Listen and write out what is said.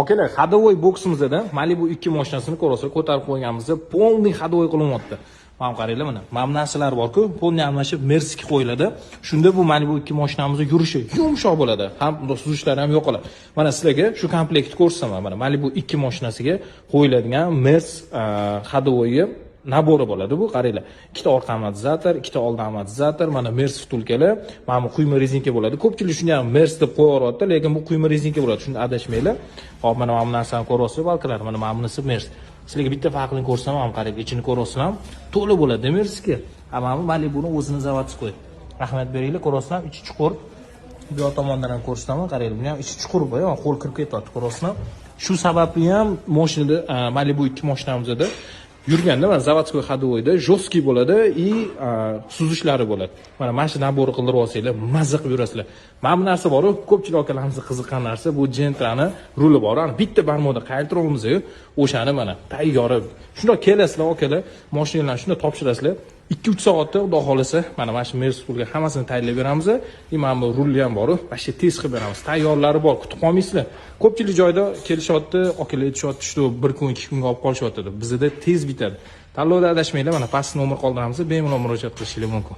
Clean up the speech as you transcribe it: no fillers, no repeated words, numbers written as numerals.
Akalar, ходовой boksimizda Malibu 2 mashinasini ko'rasiz, ko'tarib qo'yganimizda polniy ходовой qilyapti. Mana qaranglar mana. Mana bu narsalar bor-ku, polniy almashib Mercedes qo'yiladi. Shunda bu Malibu 2 mashinamizda yurishi yumshoq bo'ladi. Ham suzishlari ham yo'qoladi. Mana sizlarga shu komplektni ko'rsataman. Mana Malibu 2 mashinasiga qo'yiladigan Mercedes ходовойga nabori bo'ladi bu, qaranglar. Ikkita orqa amortizator, ikkita old amortizator, mana Mercedes vtulkalar, mana bu quyma rezinka bo'ladi. Ko'pchilik shuni ham Mercedes deb qo'yaveradi, lekin bu quyma rezinka bo'ladi. Shunda adashmanglar. Hop, mana bu narsani ko'ryapsiz, balkalar, mana bunisi Mercedes. Sizlarga bitta farqini ko'rsatam, ham qarang, ichini ko'ryapsiz ham, to'la bo'ladi Mercedesga. Mana bu Malibuning o'zini zavodskiy. Rahmat beringlar, ko'ryapsiz ham, ichi chuqur. Bu tomondan ham ko'rsataman, qaranglar, bu ham ichi chuqur bo'y, qo'l kirib ketyapti, ko'ryapsiz ham. Shu sababli ham mashinada Malibu 2 mashinamizda yurganda mana zavodskiy ходовойda жесткий bo'ladi и suzishlari bo'ladi. Mana shu nabor qildirib olsanglar, mazza qilib yurasizlar. Mana bu narsa bor-ku, ko'pchilik akalarimiz qiziqqan narsa, bu Gentrani ruli bor. Ana bitta barmoqda qaytaramiz-ku, o'shani mana tayyor. Shunday kelasizlar akalar, mashinalarni shunday topshirasizlar. 2-3 soatda xudo xolasa mana shu Mercedes pulga hammasini tayyorlab beramiz. Mana bu rulli ham bor, başqa tez qilib beramiz. Tayyorlari bor, kutib qolmaysizlar. Ko'pchilik joyda kelishyapti, akalar aytishyapti, shu 1 kun, 2 kunga olib qolishyapti. Bizda tez bitadi. Tanlovda adashmanglar, mana pastki nomer qoldiramiz, bemalol murojaat qilishingiz mumkin.